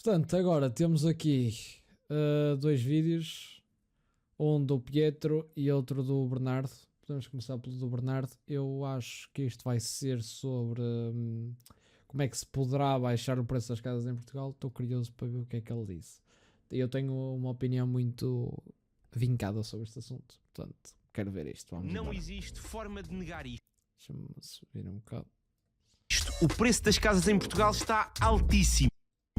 Portanto, agora temos aqui dois vídeos, um do Pietro e outro do Bernardo. Podemos começar pelo do Bernardo. Eu acho que isto vai ser sobre como é que se poderá baixar o preço das casas em Portugal. Estou curioso para ver o que é que ele disse. Eu tenho uma opinião muito vincada sobre este assunto. Portanto, quero ver isto. Vamos Não embora. existe forma de negar isto. Deixa-me subir um bocado. O preço das casas em Portugal está altíssimo.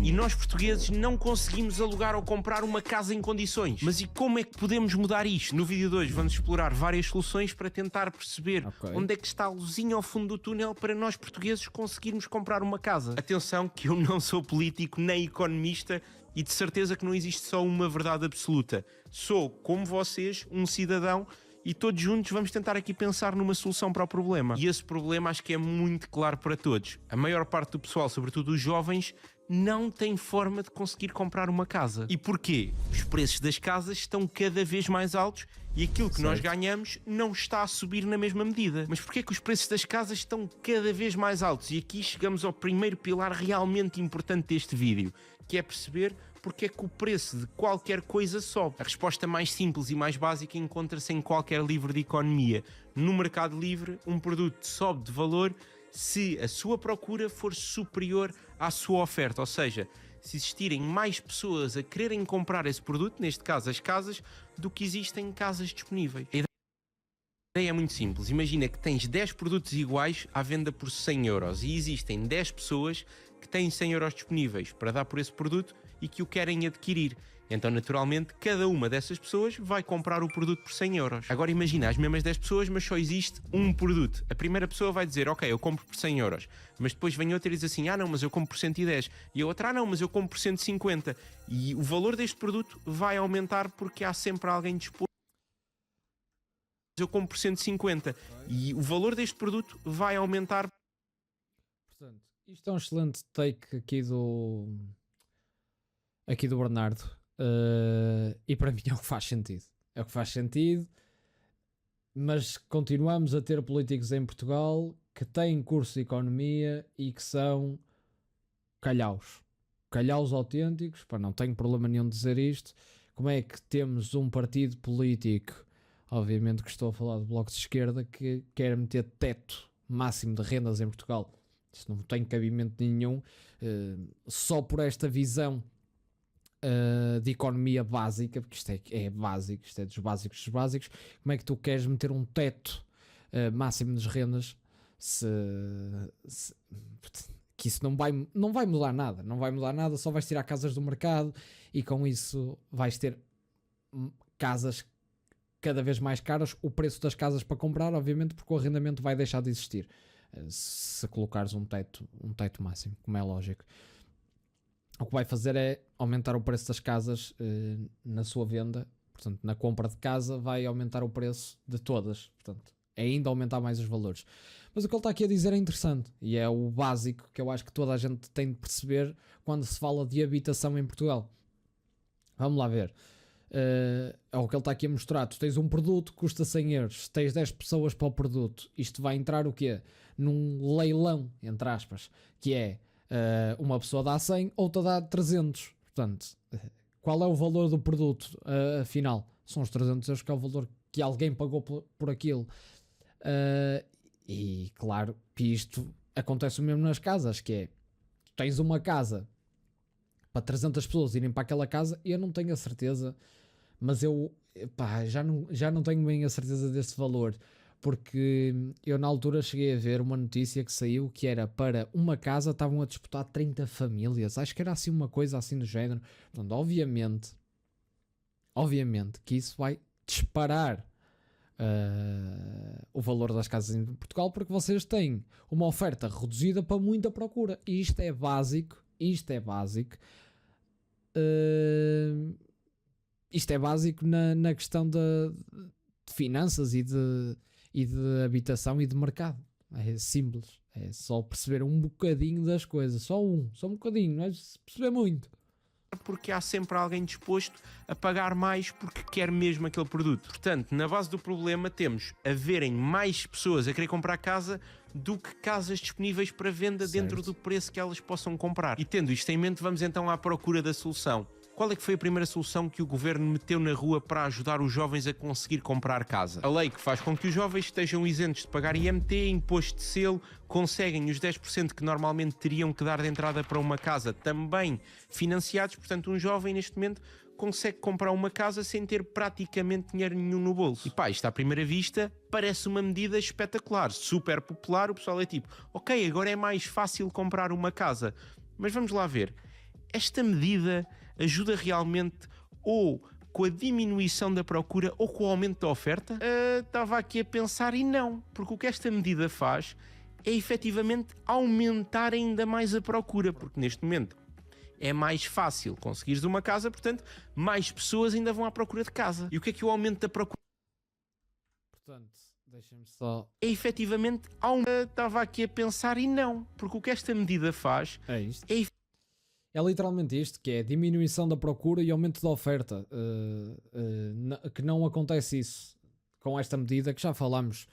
E nós portugueses não conseguimos alugar ou comprar uma casa em condições. Mas e como é que podemos mudar isto? No vídeo de hoje vamos explorar várias soluções para tentar perceber onde é que está a luzinha ao fundo do túnel para nós portugueses conseguirmos comprar uma casa. Atenção que eu não sou político nem economista e de certeza que não existe só uma verdade absoluta. Sou, como vocês, um cidadão e todos juntos vamos tentar aqui pensar numa solução para o problema. E esse problema acho que é muito claro para todos. A maior parte do pessoal, sobretudo os jovens, não tem forma de conseguir comprar uma casa. E porquê? Os preços das casas estão cada vez mais altos e aquilo que nós ganhamos não está a subir na mesma medida. Mas porquê que os preços das casas estão cada vez mais altos? E aqui chegamos ao primeiro pilar realmente importante deste vídeo, que é perceber porque é que o preço de qualquer coisa sobe. A resposta mais simples e mais básica encontra-se em qualquer livro de economia. No mercado livre, um produto sobe de valor se a sua procura for superior à sua oferta, ou seja, se existirem mais pessoas a quererem comprar esse produto, neste caso as casas, do que existem casas disponíveis. A ideia é muito simples. Imagina que tens 10 produtos iguais à venda por 100 euros e existem 10 pessoas que têm 100 euros disponíveis para dar por esse produto e que o querem adquirir. Então, naturalmente, cada uma dessas pessoas vai comprar o produto por 100 euros. Agora imagina as mesmas 10 pessoas, mas só existe um produto. A primeira pessoa vai dizer, ok, eu compro por 100 euros. Mas depois vem outra e diz assim, não, mas eu compro por 110. E a outra, não, mas eu compro por 150. E o valor deste produto vai aumentar porque há sempre alguém disposto. Eu compro por 150. E o valor deste produto vai aumentar. Portanto, isto é um excelente take aqui do Bernardo. E para mim é o que faz sentido. É o que faz sentido. Mas continuamos a ter políticos em Portugal que têm curso de economia e que são calhaus. Calhaus autênticos. Pá, não tenho problema nenhum de dizer isto. Como é que temos um partido político, obviamente que estou a falar do Bloco de Esquerda, que quer meter teto máximo de rendas em Portugal? Isto não tem cabimento nenhum. Só por esta visão de economia básica, porque isto é básico, isto é dos básicos, como é que tu queres meter um teto máximo das rendas que isso não vai mudar nada, só vais tirar casas do mercado e com isso vais ter casas cada vez mais caras, o preço das casas para comprar, obviamente, porque o arrendamento vai deixar de existir se colocares um teto máximo, como é lógico. O que vai fazer é aumentar o preço das casas na sua venda. Portanto, na compra de casa vai aumentar o preço de todas. Portanto, é ainda aumentar mais os valores. Mas o que ele está aqui a dizer é interessante. E é o básico que eu acho que toda a gente tem de perceber quando se fala de habitação em Portugal. Vamos lá ver. É o que ele está aqui a mostrar. Tu tens um produto que custa 100 euros. Tens 10 pessoas para o produto. Isto vai entrar o quê? Num leilão, entre aspas. Que é... uma pessoa dá 100, outra dá 300. Portanto, qual é o valor do produto afinal? São os 300 euros que é o valor que alguém pagou por aquilo. E claro que isto acontece o mesmo nas casas, que é, tu tens uma casa para 300 pessoas irem para aquela casa, e eu não tenho a certeza, mas eu já não tenho bem a certeza desse valor, porque eu na altura cheguei a ver uma notícia que saiu que era para uma casa estavam a disputar 30 famílias, acho que era assim uma coisa assim do género. Portanto, obviamente que isso vai disparar o valor das casas em Portugal, porque vocês têm uma oferta reduzida para muita procura, e isto é básico. Isto é básico na questão de finanças e de habitação e de mercado. É simples, é só perceber um bocadinho das coisas, só um bocadinho, não é perceber muito. porque há sempre alguém disposto a pagar mais porque quer mesmo aquele produto. Portanto, na base do problema temos haverem mais pessoas a querer comprar casa do que casas disponíveis para venda dentro do preço que elas possam comprar. E tendo isto em mente, vamos então à procura da solução. Qual é que foi a primeira solução que o governo meteu na rua para ajudar os jovens a conseguir comprar casa? A lei que faz com que os jovens estejam isentos de pagar IMT, imposto de selo, conseguem os 10% que normalmente teriam que dar de entrada para uma casa também financiados. Portanto, um jovem neste momento consegue comprar uma casa sem ter praticamente dinheiro nenhum no bolso. E pá, isto à primeira vista parece uma medida espetacular, super popular. O pessoal é tipo, ok, agora é mais fácil comprar uma casa. Mas vamos lá ver, esta medida ajuda realmente ou com a diminuição da procura ou com o aumento da oferta? Estava aqui a pensar e não, porque o que esta medida faz é efetivamente aumentar ainda mais a procura, porque neste momento é mais fácil conseguires uma casa, portanto, mais pessoas ainda vão à procura de casa. E o que é o aumento da procura? Portanto, deixem-me só... É efetivamente estava aqui a pensar e não, porque o que esta medida faz é isto. É literalmente isto, que é diminuição da procura e aumento da oferta. Que não acontece isso com esta medida, que já falámos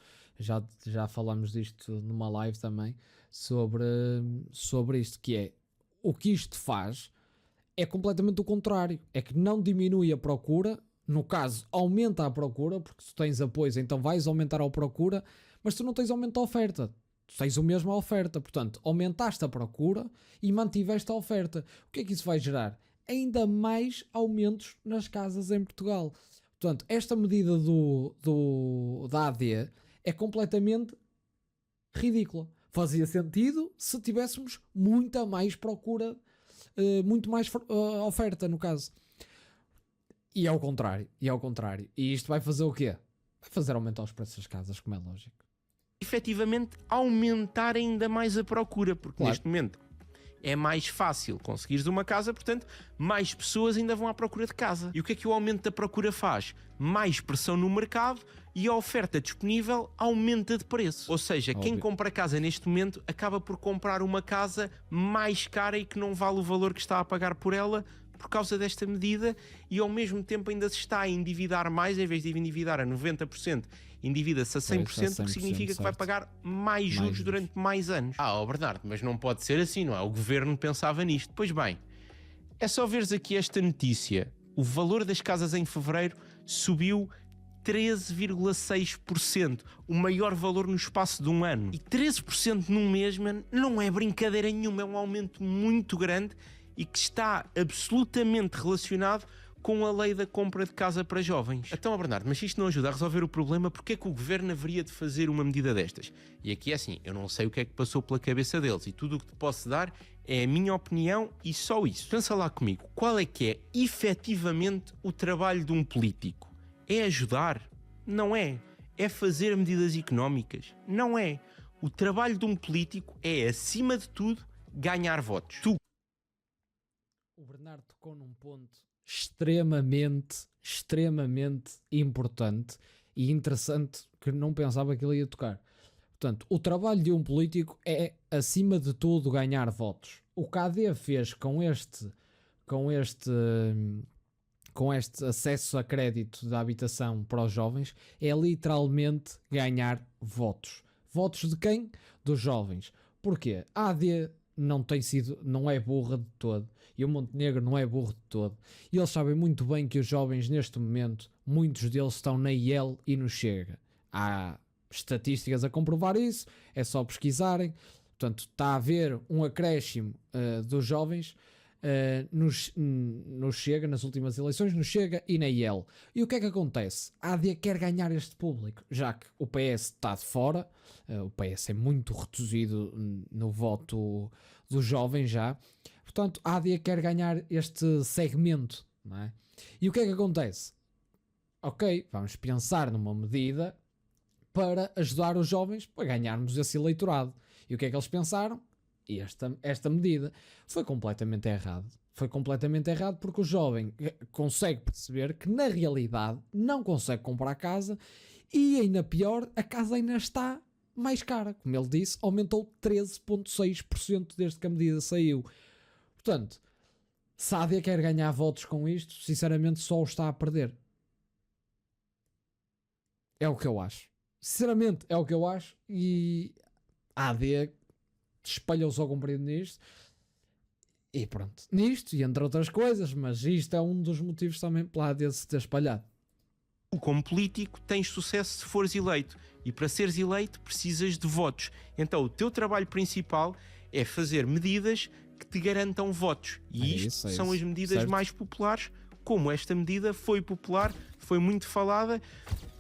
disto numa live também, sobre isto, que é, o que isto faz é completamente o contrário, é que não diminui a procura, no caso aumenta a procura, porque se tens apoio então vais aumentar a procura, mas tu não tens aumento da oferta. Tu tens o mesmo a oferta, portanto, aumentaste a procura e mantiveste a oferta. O que é que isso vai gerar? Ainda mais aumentos nas casas em Portugal. Portanto, esta medida da AD é completamente ridícula. Fazia sentido se tivéssemos muita mais procura, muito mais oferta, no caso. E ao contrário. E isto vai fazer o quê? Vai fazer aumentar os preços das casas, como é lógico. Efetivamente aumentar ainda mais a procura, porque neste momento é mais fácil conseguires uma casa, portanto, mais pessoas ainda vão à procura de casa. E o que é que o aumento da procura faz? Mais pressão no mercado e a oferta disponível aumenta de preço. Ou seja, quem compra casa neste momento acaba por comprar uma casa mais cara e que não vale o valor que está a pagar por ela por causa desta medida, e ao mesmo tempo ainda se está a endividar mais, em vez de endividar a 90%, endivida-se a 100%, o que significa que vai pagar mais juros durante mais anos. Bernardo, mas não pode ser assim, não é? O governo pensava nisto. Pois bem, é só veres aqui esta notícia. O valor das casas em fevereiro subiu 13,6%, o maior valor no espaço de um ano. E 13% num mês, man, não é brincadeira nenhuma, é um aumento muito grande e que está absolutamente relacionado com a lei da compra de casa para jovens. Então, Bernardo, mas se isto não ajuda a resolver o problema, porque é que o governo haveria de fazer uma medida destas? E aqui é assim, eu não sei o que é que passou pela cabeça deles, e tudo o que te posso dar é a minha opinião e só isso. Pensa lá comigo, qual é que é efetivamente o trabalho de um político? É ajudar? Não é. É fazer medidas económicas? Não é. O trabalho de um político é, acima de tudo, ganhar votos. O Bernardo tocou num ponto extremamente importante e interessante, que não pensava que ele ia tocar. Portanto, o trabalho de um político é, acima de tudo, ganhar votos. O que a AD fez com este acesso a crédito da habitação para os jovens é literalmente ganhar votos. Votos de quem? Dos jovens. Porquê? A AD não é burra de todo, e o Montenegro não é burro de todo, e eles sabem muito bem que os jovens neste momento, muitos deles estão na IEL e no Chega. Há estatísticas a comprovar isso, é só pesquisarem. Portanto, está a haver um acréscimo dos jovens no Chega, nas últimas eleições, no Chega e na IEL. E o que é que acontece? A AD quer ganhar este público, já que o PS está de fora. O PS é muito reduzido no voto dos jovens já. Portanto, a AD quer ganhar este segmento, não é? E o que é que acontece? Ok, vamos pensar numa medida para ajudar os jovens a ganharmos esse eleitorado. E o que é que eles pensaram? Esta medida foi completamente errado. Foi completamente errado porque o jovem consegue perceber que na realidade não consegue comprar casa, e ainda pior, a casa ainda está mais cara. Como ele disse, aumentou 13,6% desde que a medida saiu. Portanto, Se a AD quer ganhar votos com isto, sinceramente só o está a perder. É o que eu acho. Sinceramente, é o que eu acho. E a AD espalhou-se ao comprido nisto. E pronto. Nisto, e entre outras coisas, mas isto é um dos motivos também pela AD se ter espalhado. Como político, tens sucesso se fores eleito. E para seres eleito, precisas de votos. Então, o teu trabalho principal é fazer medidas que te garantam votos. E isto são as medidas mais populares, como esta medida foi popular, foi muito falada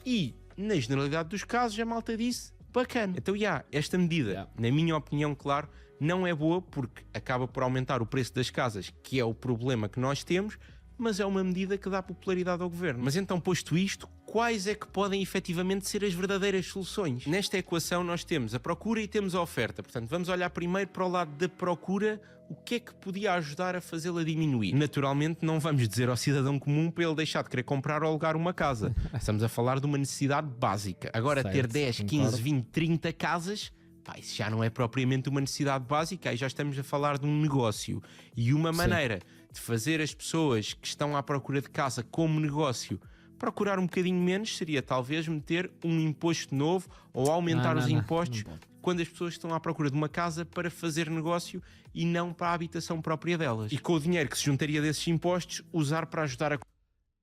e, na generalidade dos casos, a malta disse bacana. Então, esta medida, na minha opinião, claro, não é boa porque acaba por aumentar o preço das casas, que é o problema que nós temos, mas é uma medida que dá popularidade ao governo. Mas então, posto isto, quais é que podem efetivamente ser as verdadeiras soluções? Nesta equação nós temos a procura e temos a oferta. Portanto, vamos olhar primeiro para o lado da procura, o que é que podia ajudar a fazê-la diminuir. Naturalmente, não vamos dizer ao cidadão comum para ele deixar de querer comprar ou alugar uma casa. Estamos a falar de uma necessidade básica. Agora, ter 10, 15, 20, 30 casas... isso já não é propriamente uma necessidade básica, aí já estamos a falar de um negócio. E uma maneira de fazer as pessoas que estão à procura de casa como negócio procurar um bocadinho menos seria talvez meter um imposto novo ou aumentar os impostos quando as pessoas estão à procura de uma casa para fazer negócio e não para a habitação própria delas. E com o dinheiro que se juntaria desses impostos, usar para ajudar a...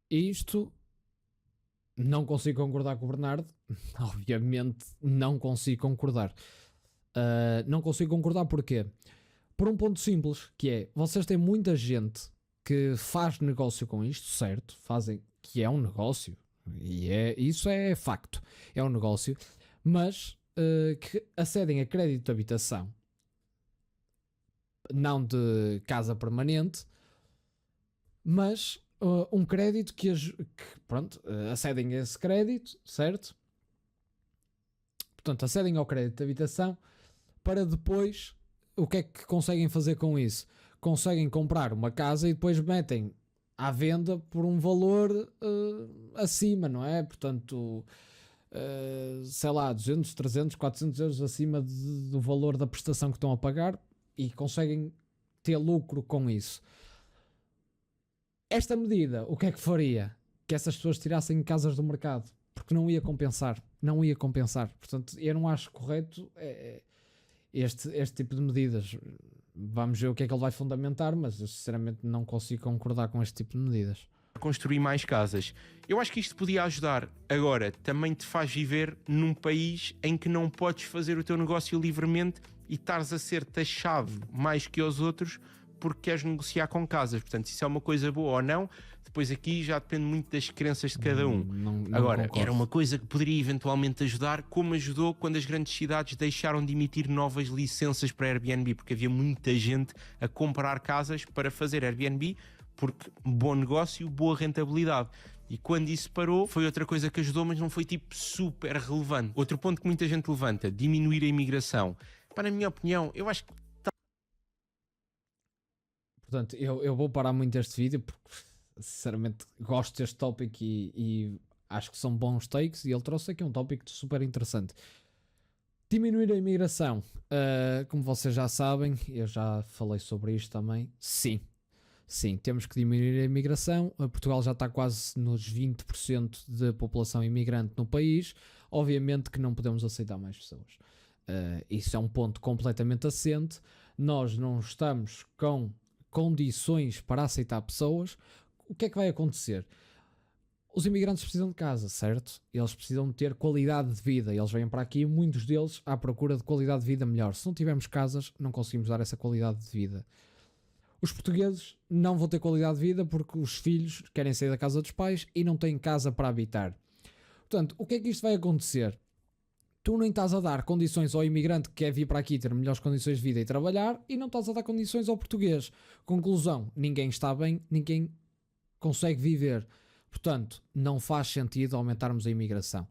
Isto... Não consigo concordar com o Bernardo. Obviamente não consigo concordar. Não consigo concordar porquê? Por um ponto simples, que é, vocês têm muita gente que faz negócio com isto, certo? Fazem, que é um negócio, e isso é facto, é um negócio, mas que acedem a crédito de habitação, não de casa permanente, mas um crédito que acedem a esse crédito, certo? Portanto, acedem ao crédito de habitação para depois, o que é que conseguem fazer com isso? Conseguem comprar uma casa e depois metem à venda por um valor acima, não é? Portanto, sei lá, 200, 300, 400 euros acima do valor da prestação que estão a pagar e conseguem ter lucro com isso. Esta medida, o que é que faria? Que essas pessoas tirassem casas do mercado, porque não ia compensar. Portanto, eu não acho correto este tipo de medidas. Vamos ver o que é que ele vai fundamentar, mas eu sinceramente não consigo concordar com este tipo de medidas. Construir mais casas. Eu acho que isto podia ajudar. Agora, também te faz viver num país em que não podes fazer o teu negócio livremente e estares a ser taxado mais que os outros porque queres negociar com casas. Portanto, isso é uma coisa boa ou não, depois aqui já depende muito das crenças de cada um. Agora, concordo. Era uma coisa que poderia eventualmente ajudar, como ajudou quando as grandes cidades deixaram de emitir novas licenças para Airbnb, porque havia muita gente a comprar casas para fazer Airbnb, porque bom negócio, boa rentabilidade. E quando isso parou, foi outra coisa que ajudou, mas não foi tipo super relevante. Outro ponto que muita gente levanta, diminuir a imigração. Na minha opinião, eu acho que... Portanto, eu vou parar muito este vídeo porque sinceramente gosto deste tópico e acho que são bons takes e ele trouxe aqui um tópico super interessante. Diminuir a imigração, como vocês já sabem, eu já falei sobre isto também, sim, temos que diminuir a imigração. Portugal já está quase nos 20% de população imigrante no país, obviamente que não podemos aceitar mais pessoas. Isso é um ponto completamente assente, nós não estamos com condições para aceitar pessoas. O que é que vai acontecer? Os imigrantes precisam de casa, certo? Eles precisam de ter qualidade de vida. Eles vêm para aqui, muitos deles à procura de qualidade de vida melhor. Se não tivermos casas, não conseguimos dar essa qualidade de vida. Os portugueses não vão ter qualidade de vida porque os filhos querem sair da casa dos pais e não têm casa para habitar. Portanto, o que é que isto vai acontecer? Tu nem estás a dar condições ao imigrante que quer vir para aqui ter melhores condições de vida e trabalhar e não estás a dar condições ao português. Conclusão, ninguém está bem, ninguém consegue viver. Portanto, não faz sentido aumentarmos a imigração.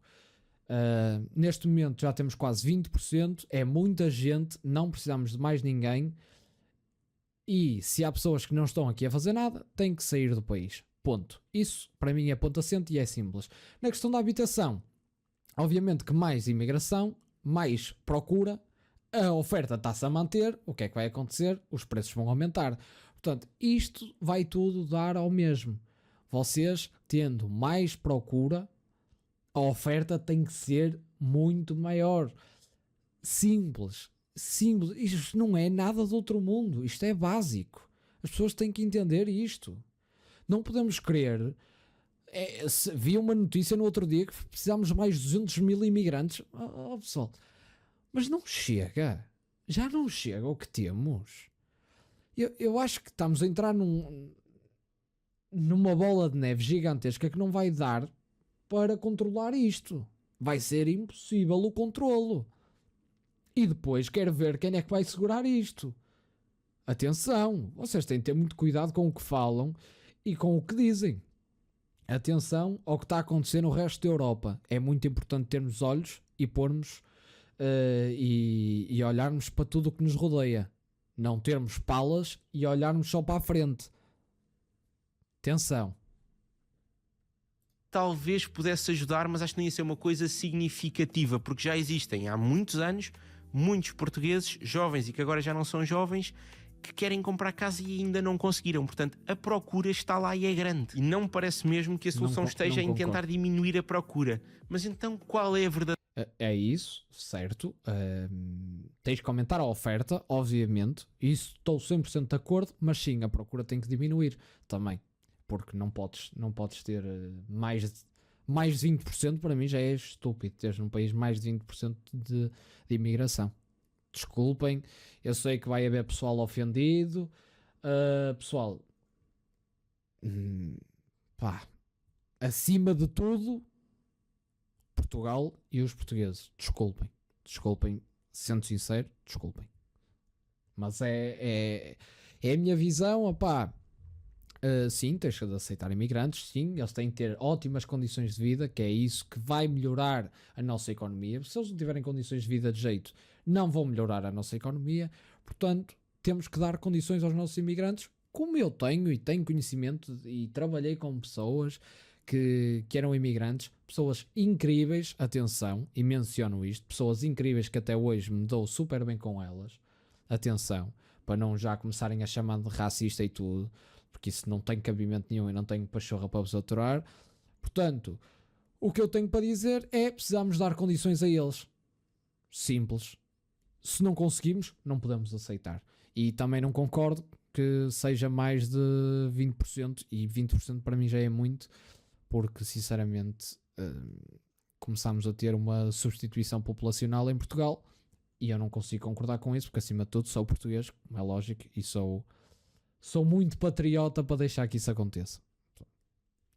Neste momento já temos quase 20%, é muita gente, não precisamos de mais ninguém e se há pessoas que não estão aqui a fazer nada, têm que sair do país. Ponto. Isso para mim é ponto assente e é simples. Na questão da habitação, obviamente que mais imigração, mais procura, a oferta está-se a manter, o que é que vai acontecer? Os preços vão aumentar. Portanto, isto vai tudo dar ao mesmo. Vocês tendo mais procura, a oferta tem que ser muito maior. Simples. Isto não é nada do outro mundo. Isto é básico. As pessoas têm que entender isto. Não podemos querer... vi uma notícia no outro dia que precisamos de mais 200 mil imigrantes. Pessoal, mas não chega. Já não chega o que temos. Eu acho que estamos a entrar numa bola de neve gigantesca que não vai dar para controlar isto. Vai ser impossível o controlo. E depois quero ver quem é que vai segurar isto. Atenção, vocês têm de ter muito cuidado com o que falam e com o que dizem. Atenção ao que está a acontecer no resto da Europa. É muito importante termos olhos e pormos e olharmos para tudo o que nos rodeia. Não termos palas e olharmos só para a frente. Atenção. Talvez pudesse ajudar, mas acho que não ia ser uma coisa significativa, porque já existem há muitos anos muitos portugueses jovens e que agora já não são jovens que querem comprar casa e ainda não conseguiram. Portanto, a procura está lá e é grande. E não me parece mesmo que a solução esteja em tentar diminuir a procura. Mas então qual é a verdade? É isso, certo. Tens que aumentar a oferta, obviamente. Isso estou 100% de acordo, mas sim, a procura tem que diminuir também. Porque não podes ter mais de 20%, para mim já é estúpido teres num país mais de 20% de imigração. Desculpem, eu sei que vai haver pessoal ofendido. Pessoal, acima de tudo, Portugal e os portugueses. Desculpem, sendo sincero, desculpem. Mas é a minha visão, opá. Sim, tens de aceitar imigrantes, sim, eles têm que ter ótimas condições de vida, que é isso que vai melhorar a nossa economia. Se eles não tiverem condições de vida de jeito, não vão melhorar a nossa economia. Portanto, temos que dar condições aos nossos imigrantes, como eu tenho e tenho conhecimento e trabalhei com pessoas que eram imigrantes, pessoas incríveis, atenção, e menciono isto, pessoas incríveis que até hoje me dou super bem com elas, atenção, para não já começarem a chamar de racista e tudo, porque isso não tem cabimento nenhum e não tenho pachorra para vos aturar. Portanto, o que eu tenho para dizer é: precisamos dar condições a eles. Simples. Se não conseguimos, não podemos aceitar. E também não concordo que seja mais de 20%, e 20% para mim já é muito, porque sinceramente começamos a ter uma substituição populacional em Portugal e eu não consigo concordar com isso, porque acima de tudo sou português, como é lógico, e sou muito patriota para deixar que isso aconteça.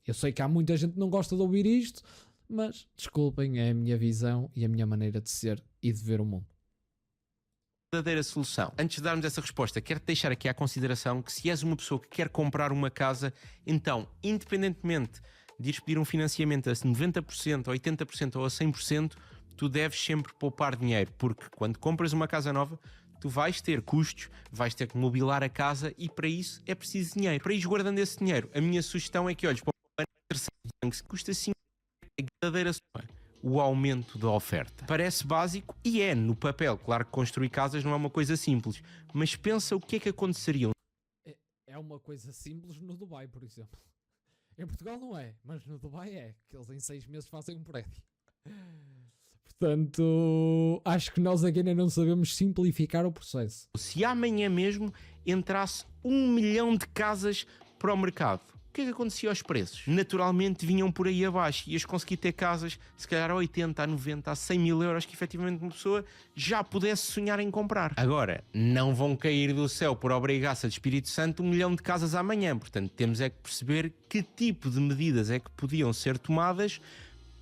Eu sei que há muita gente que não gosta de ouvir isto, mas desculpem, é a minha visão e a minha maneira de ser e de ver o mundo. Verdadeira solução. Antes de darmos essa resposta, quero deixar aqui à consideração que se és uma pessoa que quer comprar uma casa, então, independentemente de ires pedir um financiamento a 90%, a 80% ou a 100%, tu deves sempre poupar dinheiro, porque quando compras uma casa nova, tu vais ter custos, vais ter que mobilar a casa e para isso é preciso dinheiro. Para ir guardando esse dinheiro, a minha sugestão é que olhes para o terceiro banco, que custa 5, a verdadeira o aumento da oferta. Parece básico e é no papel. Claro que construir casas não é uma coisa simples, mas pensa o que é que aconteceria. É uma coisa simples no Dubai, por exemplo. Em Portugal não é, mas no Dubai é, que eles em 6 meses fazem um prédio. Portanto, acho que nós aqui ainda não sabemos simplificar o processo. Se amanhã mesmo entrasse 1 milhão de casas para o mercado, o que é que acontecia aos preços? Naturalmente vinham por aí abaixo e ias conseguir ter casas, se calhar a 80, a 90, a 100 mil euros, que efetivamente uma pessoa já pudesse sonhar em comprar. Agora, não vão cair do céu por obra e graça de Espírito Santo 1 milhão de casas amanhã, portanto temos é que perceber que tipo de medidas é que podiam ser tomadas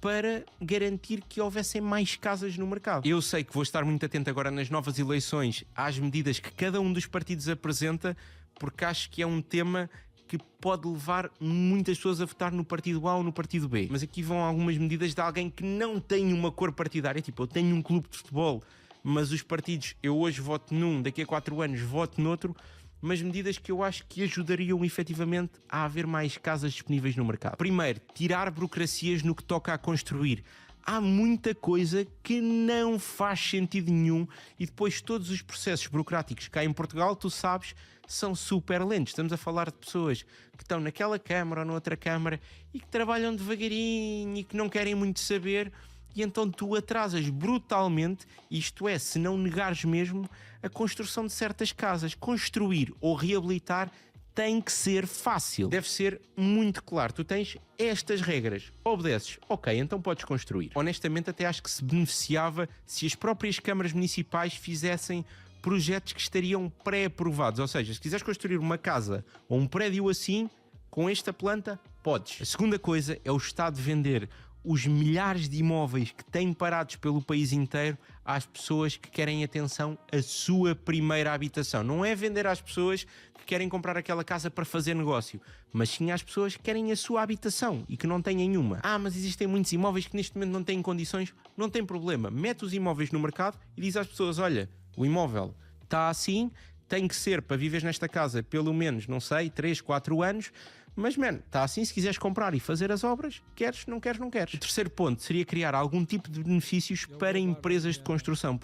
para garantir que houvessem mais casas no mercado. Eu sei que vou estar muito atento agora nas novas eleições às medidas que cada um dos partidos apresenta, porque acho que é um tema que pode levar muitas pessoas a votar no partido A ou no partido B. Mas aqui vão algumas medidas de alguém que não tem uma cor partidária, tipo, eu tenho um clube de futebol, mas os partidos, eu hoje voto num, daqui a 4 anos voto noutro, mas medidas que eu acho que ajudariam efetivamente a haver mais casas disponíveis no mercado. Primeiro, tirar burocracias no que toca a construir. há muita coisa que não faz sentido nenhum e depois todos os processos burocráticos cá em Portugal, tu sabes, são super lentos. Estamos a falar de pessoas que estão naquela câmara ou noutra câmara e que trabalham devagarinho e que não querem muito saber, e então tu atrasas brutalmente, isto é, se não negares mesmo, a construção de certas casas. Construir ou reabilitar tem que ser fácil. Deve ser muito claro. Tu tens estas regras, obedeces, ok, então podes construir. Honestamente, até acho que se beneficiava se as próprias câmaras municipais fizessem projetos que estariam pré-aprovados. Ou seja, se quiseres construir uma casa ou um prédio assim, com esta planta, podes. A segunda coisa é o Estado vender os milhares de imóveis que têm parados pelo país inteiro às pessoas que querem, atenção, a sua primeira habitação. Não é vender às pessoas que querem comprar aquela casa para fazer negócio, mas sim às pessoas que querem a sua habitação e que não têm nenhuma. Mas existem muitos imóveis que neste momento não têm condições. Não tem problema. Mete os imóveis no mercado e diz às pessoas, olha, o imóvel está assim, tem que ser para viveres nesta casa pelo menos, não sei, 3, 4 anos, mas, está assim, se quiseres comprar e fazer as obras, queres, não queres, não queres. O terceiro ponto seria criar algum tipo de benefícios para empresas de construção.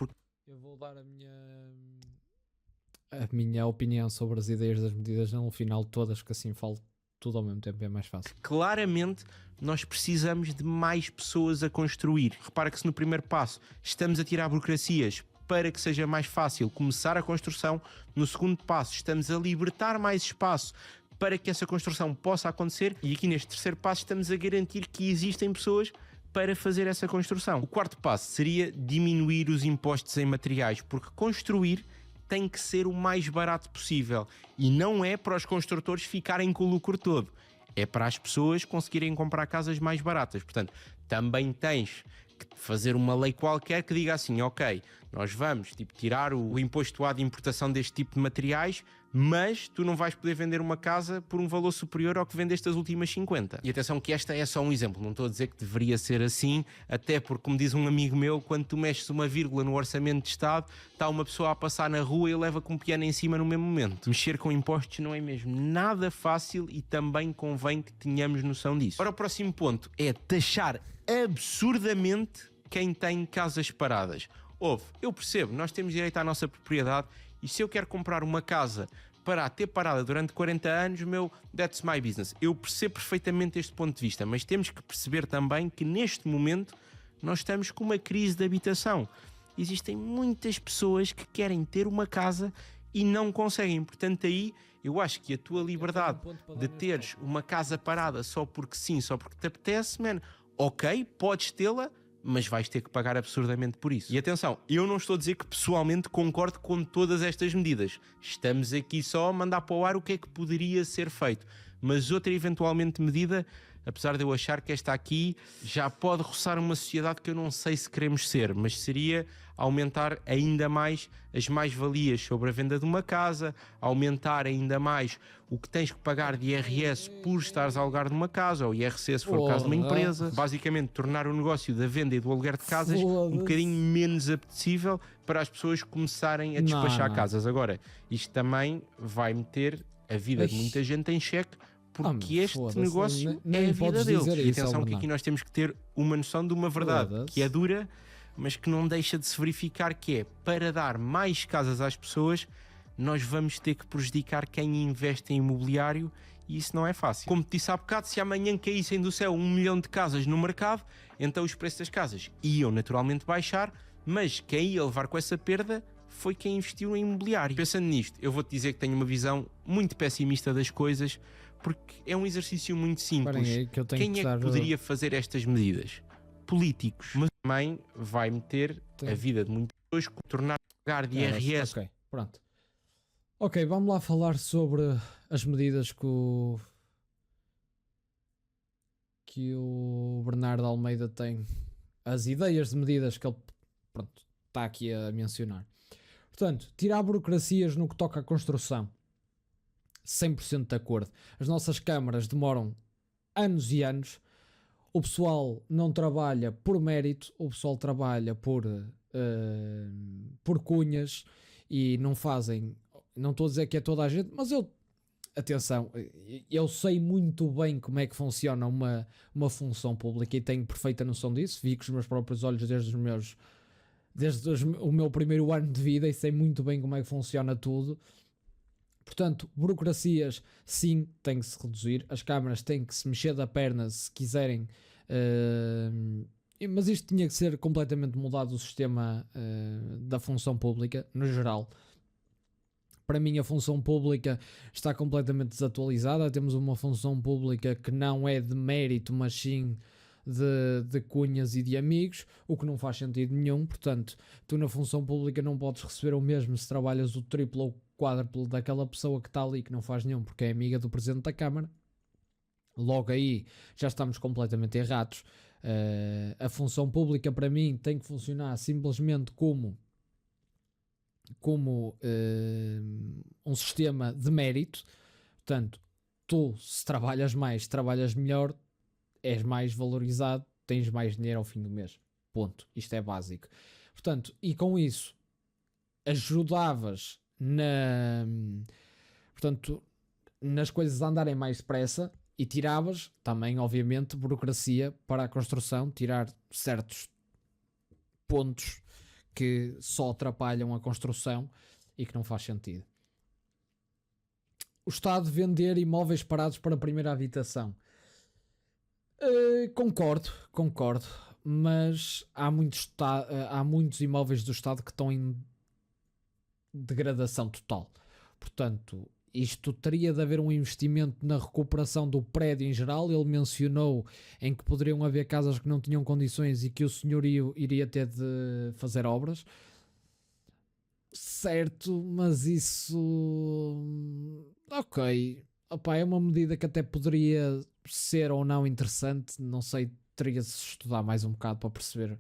Eu vou dar a minha opinião sobre as ideias das medidas, no final todas, que assim falo tudo ao mesmo tempo, é mais fácil. Claramente, nós precisamos de mais pessoas a construir. Repara que se no primeiro passo estamos a tirar burocracias para que seja mais fácil começar a construção, no segundo passo estamos a libertar mais espaço para que essa construção possa acontecer, e aqui neste terceiro passo estamos a garantir que existem pessoas para fazer essa construção. O quarto passo seria diminuir os impostos em materiais, porque construir tem que ser o mais barato possível e não é para os construtores ficarem com o lucro todo, é para as pessoas conseguirem comprar casas mais baratas. Portanto, também tens que fazer uma lei qualquer que diga assim, ok, nós vamos tirar o imposto de importação deste tipo de materiais, mas tu não vais poder vender uma casa por um valor superior ao que vendeste as últimas 50. E atenção que esta é só um exemplo, não estou a dizer que deveria ser assim, até porque, como diz um amigo meu, quando tu mexes uma vírgula no orçamento de Estado, está uma pessoa a passar na rua e leva com um piano em cima no mesmo momento. Mexer com impostos não é mesmo nada fácil e também convém que tenhamos noção disso. Ora, o próximo ponto é taxar absurdamente quem tem casas paradas. Eu percebo, nós temos direito à nossa propriedade e se eu quero comprar uma casa para a ter parada durante 40 anos, that's my business. Eu percebo perfeitamente este ponto de vista, mas temos que perceber também que neste momento nós estamos com uma crise de habitação. Existem muitas pessoas que querem ter uma casa e não conseguem. Portanto, aí eu acho que a tua liberdade de teres uma casa parada só porque sim, só porque te apetece, ok, podes tê-la, mas vais ter que pagar absurdamente por isso. E atenção, eu não estou a dizer que pessoalmente concordo com todas estas medidas. Estamos aqui só a mandar para o ar o que é que poderia ser feito. Mas outra eventualmente medida, apesar de eu achar que esta aqui já pode roçar uma sociedade que eu não sei se queremos ser, mas seria aumentar ainda mais as mais-valias sobre a venda de uma casa, aumentar ainda mais o que tens que pagar de IRS por estares a alugar de uma casa, ou IRC se for o caso de uma empresa. Basicamente, tornar o negócio da venda e do aluguer de casas um bocadinho menos apetecível para as pessoas começarem a despachar casas. Agora, isto também vai meter a vida de muita gente em xeque, porque este negócio é a vida deles. E atenção que aqui nós temos que ter uma noção de uma verdade que é dura, mas que não deixa de se verificar, que é, para dar mais casas às pessoas, nós vamos ter que prejudicar quem investe em imobiliário, e isso não é fácil. Como te disse há bocado, se amanhã caíssem do céu 1 milhão de casas no mercado, então os preços das casas iam naturalmente baixar, mas quem ia levar com essa perda foi quem investiu em imobiliário. Pensando nisto, eu vou-te dizer que tenho uma visão muito pessimista das coisas, porque é um exercício muito simples. Quem é que poderia fazer estas medidas? Políticos. Mas também vai meter a vida de muitas pessoas, tornar pagar de IRS. Ok, pronto. Ok, vamos lá falar sobre as medidas que o Bernardo Almeida tem. As ideias de medidas que ele está aqui a mencionar. Portanto, tirar burocracias no que toca à construção. 100% de acordo. As nossas câmaras demoram anos e anos. O pessoal não trabalha por mérito, o pessoal trabalha por cunhas e não fazem. Não estou a dizer que é toda a gente, mas eu atenção, eu sei muito bem como é que funciona uma função pública e tenho perfeita noção disso, vi com os meus próprios olhos desde o meu primeiro ano de vida e sei muito bem como é que funciona tudo. Portanto, burocracias sim têm que se reduzir, as câmaras têm que se mexer da perna se quiserem, mas isto tinha que ser completamente mudado o sistema da função pública no geral. Para mim a função pública está completamente desatualizada, temos uma função pública que não é de mérito, mas sim de cunhas e de amigos, o que não faz sentido nenhum. Portanto, tu na função pública não podes receber o mesmo se trabalhas o triplo ou quádruplo daquela pessoa que está ali, que não faz nenhum porque é amiga do Presidente da Câmara. Logo aí já estamos completamente errados. A função pública para mim tem que funcionar simplesmente como um sistema de mérito. Portanto, tu se trabalhas mais, trabalhas melhor, és mais valorizado, tens mais dinheiro ao fim do mês. Ponto. Isto é básico. Portanto, e com isso ajudavas nas coisas a andarem mais depressa e tiravas também, obviamente, burocracia para a construção, tirar certos pontos que só atrapalham a construção e que não faz sentido. O Estado vender imóveis parados para a primeira habitação. Concordo, mas há muitos imóveis do Estado que estão em degradação total. Portanto, isto teria de haver um investimento na recuperação do prédio em geral. Ele mencionou em que poderiam haver casas que não tinham condições e que o senhorio iria ter de fazer obras. Certo, mas isso... Ok. Opa, é uma medida que até poderia ser ou não interessante. Não sei, teria de se estudar mais um bocado para perceber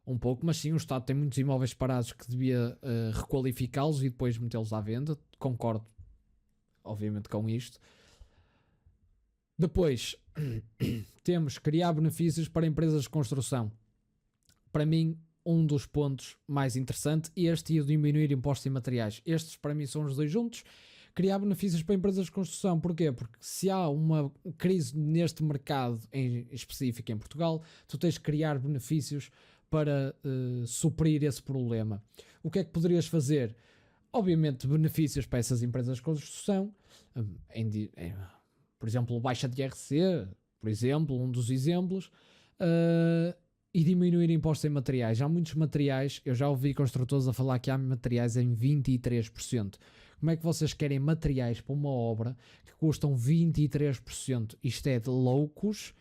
um pouco. Mas sim, o Estado tem muitos imóveis parados que devia requalificá-los e depois metê-los à venda. Concordo, obviamente, com isto. Depois temos criar benefícios para empresas de construção. Para mim, um dos pontos mais interessantes, este e o diminuir impostos em materiais. Estes para mim são os dois juntos. Criar benefícios para empresas de construção. Porquê? Porque se há uma crise neste mercado em específico em Portugal, tu tens de criar benefícios para suprir esse problema. O que é que poderias fazer? Obviamente benefícios para essas empresas de construção, por exemplo, baixa de IRC, por exemplo, um dos exemplos, e diminuir impostos em materiais. Há muitos materiais, eu já ouvi construtores a falar que há materiais em 23%. Como é que vocês querem materiais para uma obra que custam 23%? Isto é de loucos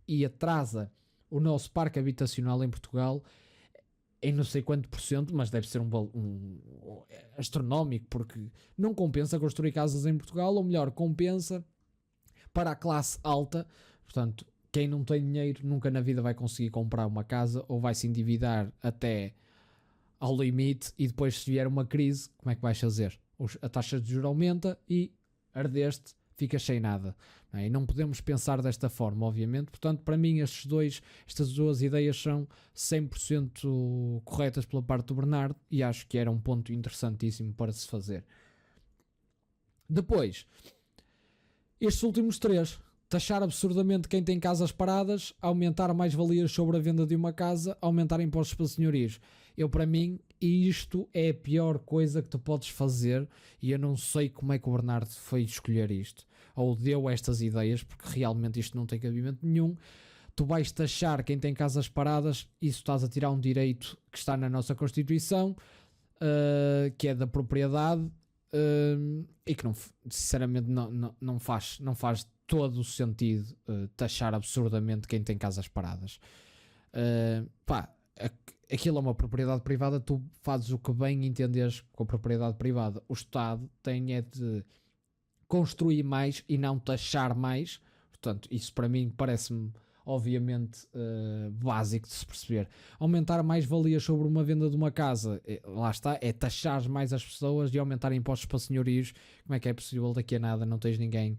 e atrasa o nosso parque habitacional em Portugal em não sei quanto por cento, mas deve ser um astronómico, porque não compensa construir casas em Portugal, ou melhor, compensa para a classe alta. Portanto, quem não tem dinheiro nunca na vida vai conseguir comprar uma casa ou vai se endividar até ao limite e depois se vier uma crise, como é que vais fazer? A taxa de juros aumenta e ardeste, ficas sem nada. Não é? E não podemos pensar desta forma, obviamente. Portanto, para mim estas duas ideias são 100% corretas pela parte do Bernardo e acho que era um ponto interessantíssimo para se fazer. Depois, estes últimos três: taxar absurdamente quem tem casas paradas, aumentar mais-valias sobre a venda de uma casa, aumentar impostos para senhorios. Para mim, isto é a pior coisa que tu podes fazer e eu não sei como é que o Bernardo foi escolher isto, ou deu estas ideias, porque realmente isto não tem cabimento nenhum. Tu vais taxar quem tem casas paradas, isso estás a tirar um direito que está na nossa Constituição, que é da propriedade, e que sinceramente não faz todo o sentido taxar absurdamente quem tem casas paradas. Aquilo é uma propriedade privada, tu fazes o que bem entenderes com a propriedade privada. O Estado tem é de construir mais e não taxar mais. Portanto, isso para mim parece-me obviamente básico de se perceber. Aumentar mais valias sobre uma venda de uma casa, lá está, é taxar mais as pessoas e aumentar impostos para senhorios. Como é que é possível? Daqui a nada não tens ninguém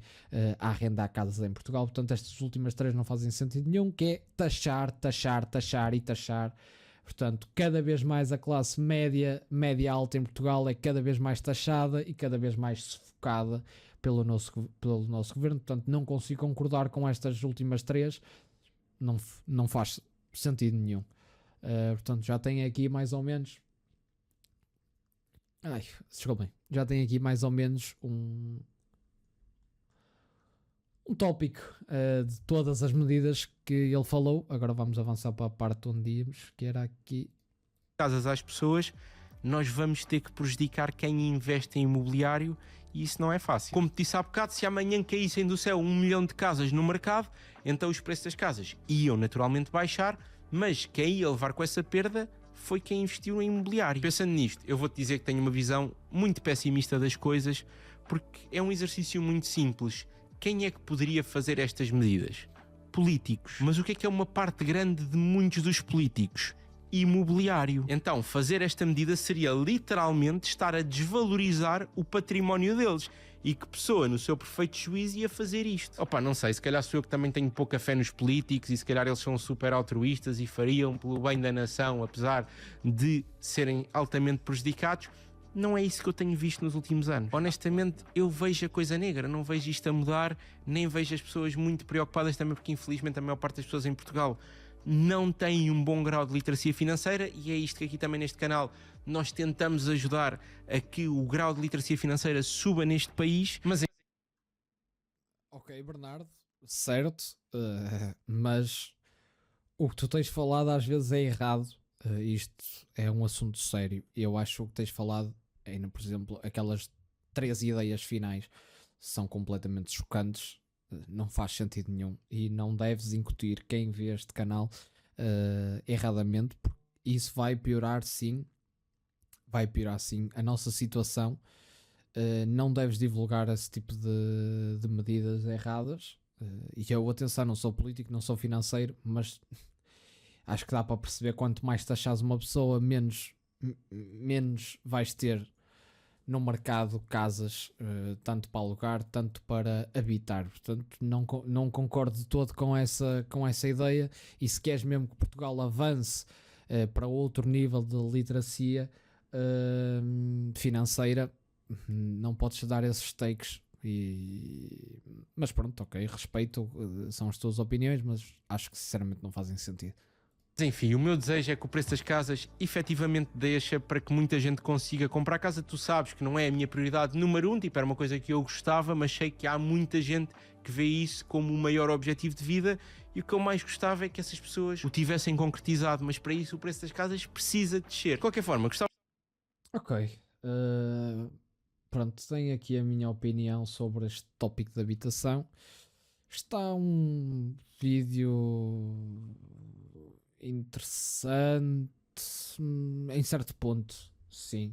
a arrendar casas em Portugal. Portanto, estas últimas três não fazem sentido nenhum, que é taxar. Portanto, cada vez mais a classe média alta em Portugal é cada vez mais taxada e cada vez mais sufocada pelo nosso governo. Portanto, não consigo concordar com estas últimas três, não faz sentido nenhum. Portanto, já tem aqui mais ou menos. Desculpem, já tem aqui mais ou menos um tópico de todas as medidas que ele falou. Agora vamos avançar para a parte onde íamos, que era aqui. Casas às pessoas, nós vamos ter que prejudicar quem investe em imobiliário e isso não é fácil. Como te disse há bocado, se amanhã caíssem do céu 1 milhão de casas no mercado, então os preços das casas iam naturalmente baixar, mas quem ia levar com essa perda foi quem investiu em imobiliário. Pensando nisto, eu vou-te dizer que tenho uma visão muito pessimista das coisas, porque é um exercício muito simples. Quem é que poderia fazer estas medidas? Políticos. Mas o que é uma parte grande de muitos dos políticos? Imobiliário. Então, fazer esta medida seria literalmente estar a desvalorizar o património deles. E que pessoa, no seu perfeito juízo, ia fazer isto? Opa, não sei, se calhar sou eu que também tenho pouca fé nos políticos e se calhar eles são super altruístas e fariam pelo bem da nação, apesar de serem altamente prejudicados. Não é isso que eu tenho visto nos últimos anos. Honestamente, eu vejo a coisa negra, não vejo isto a mudar, nem vejo as pessoas muito preocupadas também, porque infelizmente a maior parte das pessoas em Portugal não têm um bom grau de literacia financeira e é isto que aqui também neste canal nós tentamos ajudar a que o grau de literacia financeira suba neste país, mas... Ok, Bernardo, certo, mas o que tu tens falado às vezes é errado. Isto é um assunto sério. Eu acho que o que tens falado, ainda por exemplo, aquelas 3 ideias finais são completamente chocantes. Não faz sentido nenhum e não deves incutir quem vê este canal erradamente, porque isso vai piorar sim a nossa situação. Não deves divulgar esse tipo de medidas erradas. E eu, atenção, não sou político, não sou financeiro, mas acho que dá para perceber, quanto mais taxares uma pessoa, menos vais ter no mercado casas, tanto para alugar, tanto para habitar. Portanto, não concordo de todo com essa ideia, e se queres mesmo que Portugal avance para outro nível de literacia financeira, não podes dar esses takes. Mas pronto, ok, respeito, são as tuas opiniões, mas acho que sinceramente não fazem sentido. Enfim, o meu desejo é que o preço das casas efetivamente deixa para que muita gente consiga comprar casa. Tu sabes que não é a minha prioridade número 1, tipo, era uma coisa que eu gostava, mas sei que há muita gente que vê isso como o maior objetivo de vida, e o que eu mais gostava é que essas pessoas o tivessem concretizado, mas para isso o preço das casas precisa descer. De qualquer forma, gostava... Ok, pronto, tenho aqui a minha opinião sobre este tópico de habitação. Está um vídeo interessante em certo ponto, sim.